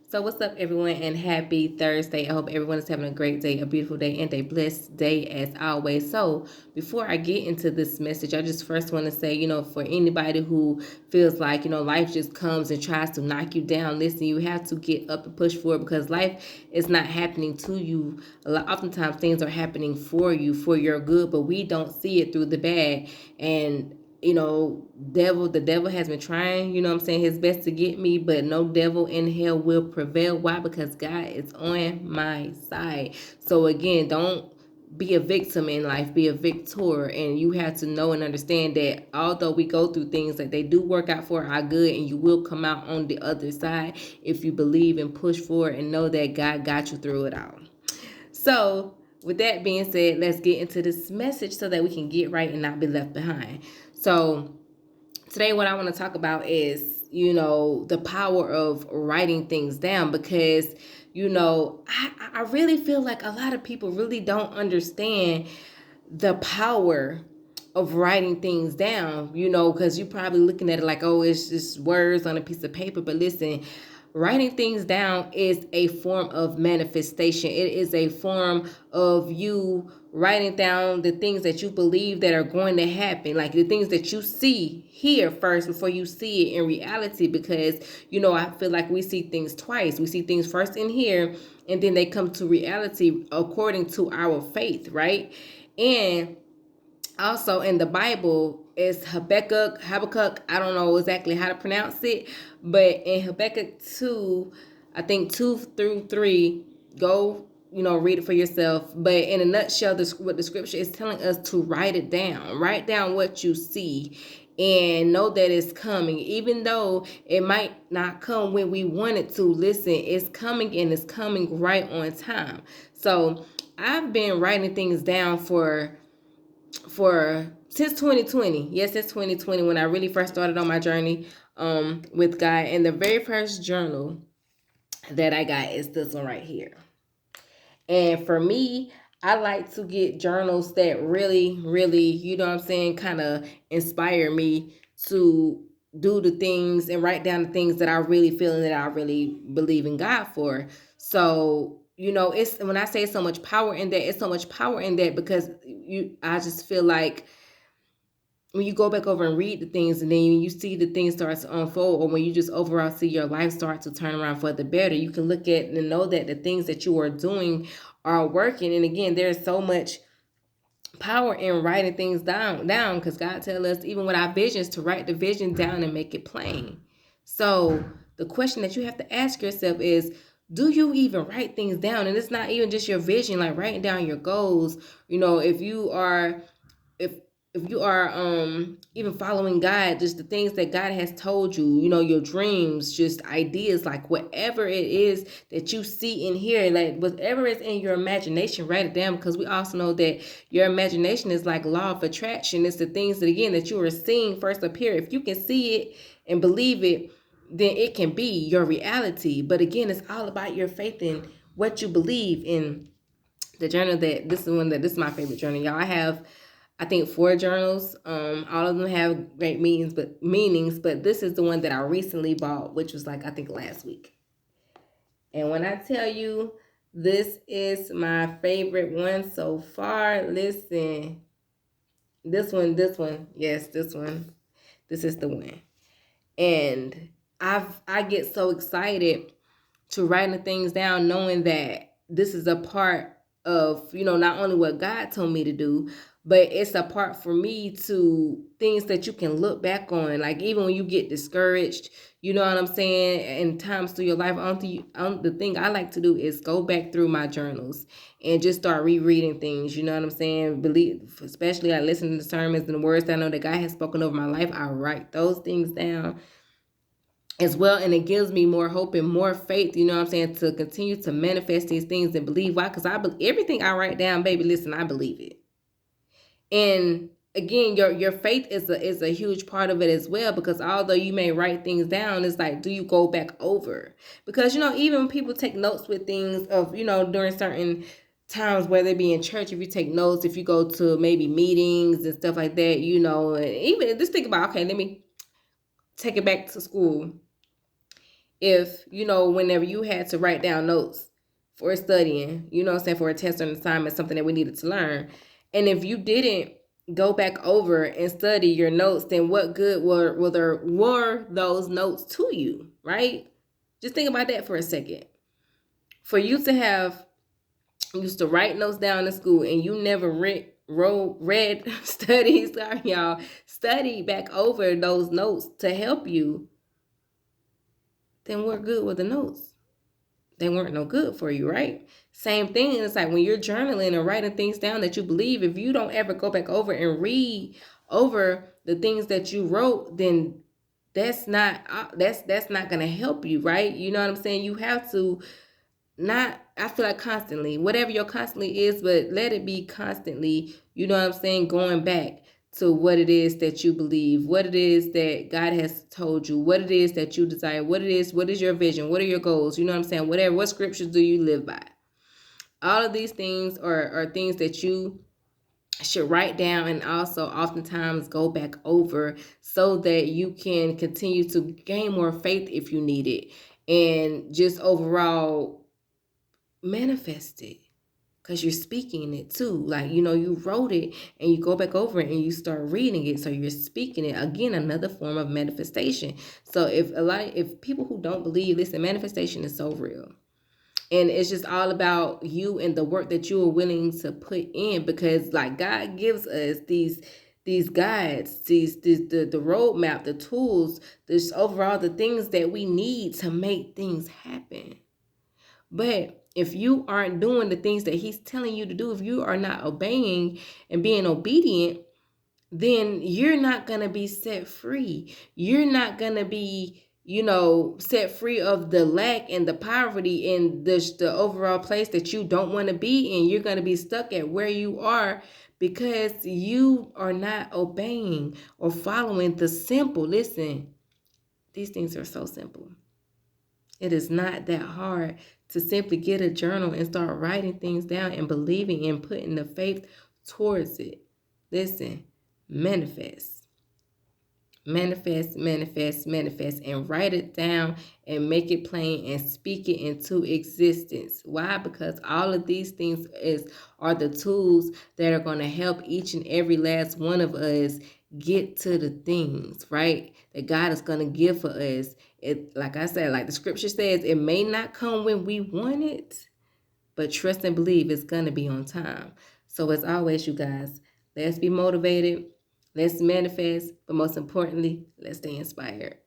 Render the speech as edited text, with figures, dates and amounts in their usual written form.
So what's up, everyone, and happy Thursday. I hope everyone is having a great day, a beautiful day, and a blessed day as always. So before I get into this message, I just first want to say, for anybody who feels like, life just comes and tries to knock you down, listen, you have to get up and push forward because life is not happening to you. Oftentimes things are happening for you, for your good, but we don't see it through the bad. And the devil has been trying, his best to get me, but no devil in hell will prevail. Why? Because God is on my side. So again, don't be a victim in life, be a victor. And you have to know and understand that although we go through things, that they do work out for our good, and you will come out on the other side if you believe and push forward and know that God got you through it all. So, with that being said, let's get into this message so that we can get right and not be left behind. So, today, what I want to talk about is, the power of writing things down because, I really feel like a lot of people really don't understand the power of writing things down, because you're probably looking at it like, oh, it's just words on a piece of paper. But listen, writing things down is a form of manifestation. It is a form of you writing down the things that you believe that are going to happen, like the things that you see here first before you see it in reality. Because, I feel like we see things twice. We see things first in here, and then they come to reality according to our faith, right? And also in the Bible is Habakkuk. I don't know exactly how to pronounce it, but in Habakkuk 2, I think 2 through 3, go, read it for yourself. But in a nutshell, what the scripture is telling us to write it down. Write down what you see and know that it's coming. Even though it might not come when we want it to, listen, it's coming, and it's coming right on time. So I've been writing things down for since 2020. Yes, since 2020 when I really first started on my journey with God. And the very first journal that I got is this one right here. And for me, I like to get journals that really, really, kind of inspire me to do the things and write down the things that I really feel and that I really believe in God for. So, it's when I say so much power in that, it's so much power in that because I just feel like when you go back over and read the things, and then you see the things start to unfold, or when you just overall see your life start to turn around for the better, you can look at and know that the things that you are doing are working. And again, there's so much power in writing things down because God tells us even with our visions to write the vision down and make it plain. So the question that you have to ask yourself is, do you even write things down? And it's not even just your vision, like writing down your goals. If you are if if you are even following God, just the things that God has told you, your dreams, just ideas, like whatever it is that you see in here, like whatever is in your imagination, write it down because we also know that your imagination is like law of attraction. It's the things that again that you are seeing first appear. If you can see it and believe it, then it can be your reality. But again, it's all about your faith in what you believe in. The journal that this is my favorite journal, y'all. I have, I think, 4 journals. All of them have great meanings, but this is the one that I recently bought, which was like I think last week. And when I tell you this is my favorite one so far, listen, yes, this one, this is the one. And I get so excited to writing the things down, knowing that this is a part of, not only what God told me to do, but it's a part for me to things that you can look back on. Like even when you get discouraged, you know what I'm saying, in times through your life, the thing I like to do is go back through my journals and just start rereading things. You know what I'm saying? Believe, especially I listen to the sermons and the words that I know that God has spoken over my life. I write those things down as well, and it gives me more hope and more faith, to continue to manifest these things and believe. Why? Because I believe everything I write down, baby, listen, I believe it. And again, your faith is a huge part of it as well, because although you may write things down, it's like, do you go back over? Because even when people take notes with things of, during certain times, whether it be in church, if you take notes, if you go to maybe meetings and stuff like that, and even just think about, okay, let me take it back to school. if, whenever you had to write down notes for studying, for a test or an assignment, something that we needed to learn. And if you didn't go back over and study your notes, then what good were those notes to you, right? Just think about that for a second. For you to have used to write notes down in school and you never studied back over those notes to help you, then what good were the notes? They weren't no good for you, right? Same thing. It's like when you're journaling and writing things down that you believe, if you don't ever go back over and read over the things that you wrote, then that's not going to help you, right? You know what I'm saying? You have to I feel like constantly, whatever your constantly is, but let it be constantly, you know what I'm saying, going back to what it is that you believe, what it is that God has told you, what it is that you desire, what is your vision, what are your goals, you know what I'm saying, what scriptures do you live by? All of these things are things that you should write down and also oftentimes go back over so that you can continue to gain more faith if you need it, and just overall manifest it, because you're speaking it too. Like, you wrote it and you go back over it and you start reading it, so you're speaking it again, another form of manifestation. So if people who don't believe, listen, manifestation is so real, and it's just all about you and the work that you are willing to put in, because like God gives us these guides, the roadmap, the tools, this overall the things that we need to make things happen. But if you aren't doing the things that he's telling you to do, if you are not obeying and being obedient, then you're not going to be set free. You're not going to be, set free of the lack and the poverty and the overall place that you don't want to be in. You're going to be stuck at where you are because you are not obeying or following the simple. Listen, these things are so simple. It is not that hard to simply get a journal and start writing things down and believing and putting the faith towards it. Listen, manifest. Manifest, manifest, manifest, and write it down and make it plain and speak it into existence. Why? Because all of these things are the tools that are going to help each and every last one of us get to the things, right, that God is going to give for us. It, like I said, like the scripture says, it may not come when we want it, but trust and believe it's going to be on time. So as always, you guys, let's be motivated. Let's manifest, but most importantly, let's stay inspired.